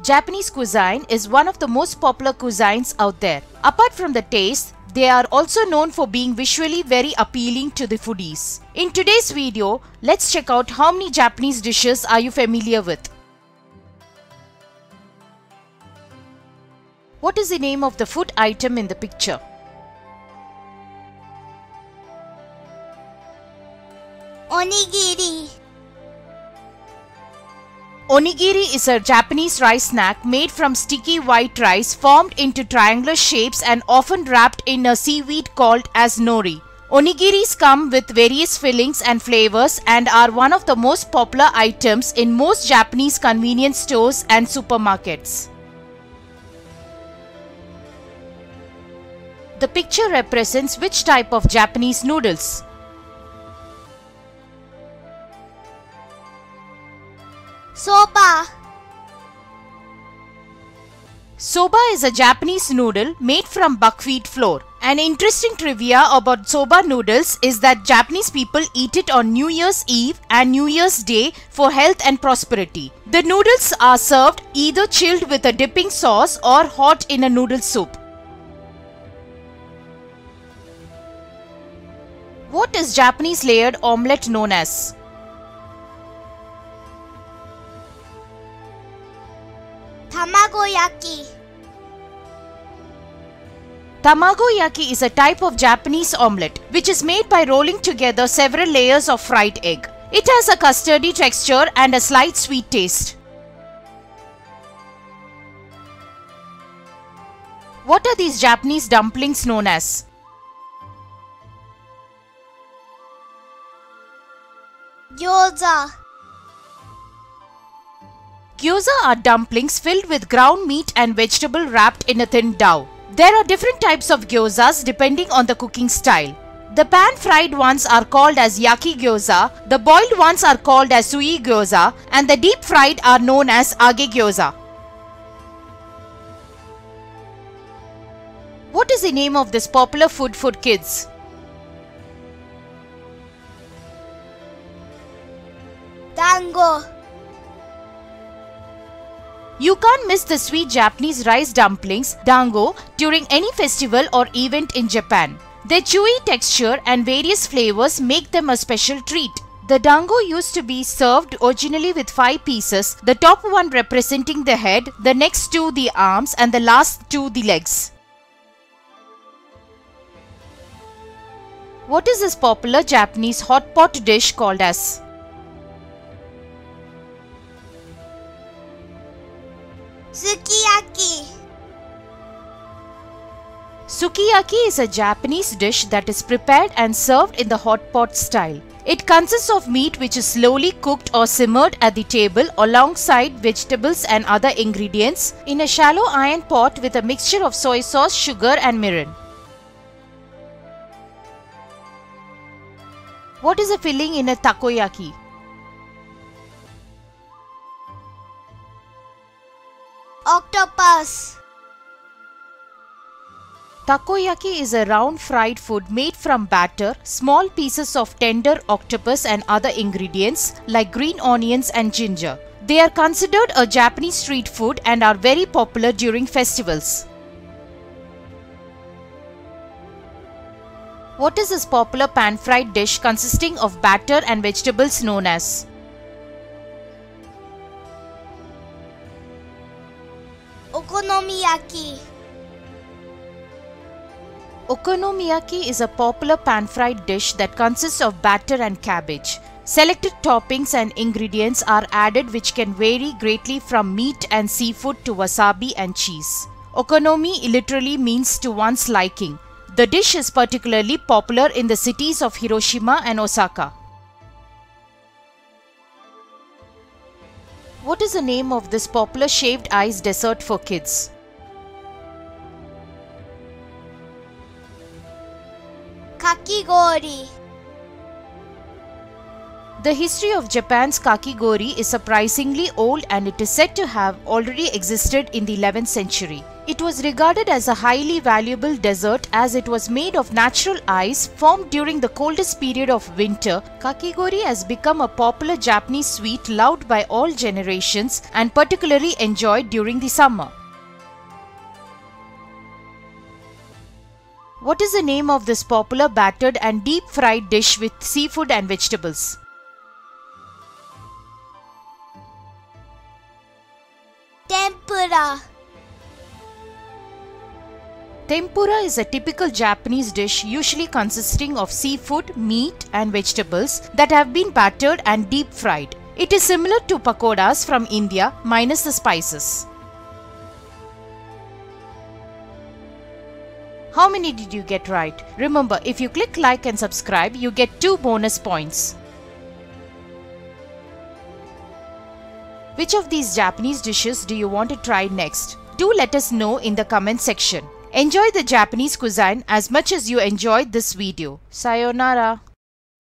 Japanese cuisine is one of the most popular cuisines out there. Apart from the taste, they are also known for being visually very appealing to the foodies. In today's video, let's check out how many Japanese dishes are you familiar with. What is the name of the food item in the picture? Onigiri. Onigiri is a Japanese rice snack made from sticky white rice formed into triangular shapes and often wrapped in a seaweed called as nori. Onigiris come with various fillings and flavors and are one of the most popular items in most Japanese convenience stores and supermarkets. The picture represents which type of Japanese noodles? Soba. Soba is a Japanese noodle made from buckwheat flour. An interesting trivia about soba noodles is that Japanese people eat it on New Year's Eve and New Year's Day for health and prosperity. The noodles are served either chilled with a dipping sauce or hot in a noodle soup. What is Japanese layered omelette known as? Tamagoyaki. Tamagoyaki is a type of Japanese omelette which is made by rolling together several layers of fried egg. It has a custardy texture and a slight sweet taste. What are these Japanese dumplings known as? Gyoza. Gyoza are dumplings filled with ground meat and vegetable wrapped in a thin dough. There are different types of gyozas depending on the cooking style. The pan-fried ones are called as yaki gyoza, the boiled ones are called as sui gyoza, and the deep-fried are known as age gyoza. What is the name of this popular food for kids? Dango. You can't miss the sweet Japanese rice dumplings, dango, during any festival or event in Japan. Their chewy texture and various flavors make them a special treat. The dango used to be served originally with 5 pieces, the top one representing the head, the next 2 the arms, and the last 2 the legs. What is this popular Japanese hot pot dish called as? Sukiyaki. Sukiyaki is a Japanese dish that is prepared and served in the hot pot style. It consists of meat which is slowly cooked or simmered at the table alongside vegetables and other ingredients in a shallow iron pot with a mixture of soy sauce, sugar and mirin. What is the filling in a takoyaki? Octopus. Takoyaki is a round fried food made from batter, small pieces of tender octopus and other ingredients like green onions and ginger. They are considered a Japanese street food and are very popular during festivals. What is this popular pan-fried dish consisting of batter and vegetables known as? Okonomiyaki. Okonomiyaki is a popular pan-fried dish that consists of batter and cabbage. Selected toppings and ingredients are added which can vary greatly from meat and seafood to wasabi and cheese. Okonomi literally means to one's liking. The dish is particularly popular in the cities of Hiroshima and Osaka. What is the name of this popular shaved ice dessert for kids? Kakigori. The history of Japan's kakigori is surprisingly old and it is said to have already existed in the 11th century. It was regarded as a highly valuable dessert as it was made of natural ice formed during the coldest period of winter. Kakigori has become a popular Japanese sweet loved by all generations and particularly enjoyed during the summer. What is the name of this popular battered and deep fried dish with seafood and vegetables? Tempura. Tempura is a typical Japanese dish usually consisting of seafood, meat and vegetables that have been battered and deep fried. It is similar to pakoras from India minus the spices. How many did you get right? Remember, if you click like and subscribe, you get 2 bonus points. Which of these Japanese dishes do you want to try next? Do let us know in the comment section. Enjoy the Japanese cuisine as much as you enjoyed this video. Sayonara.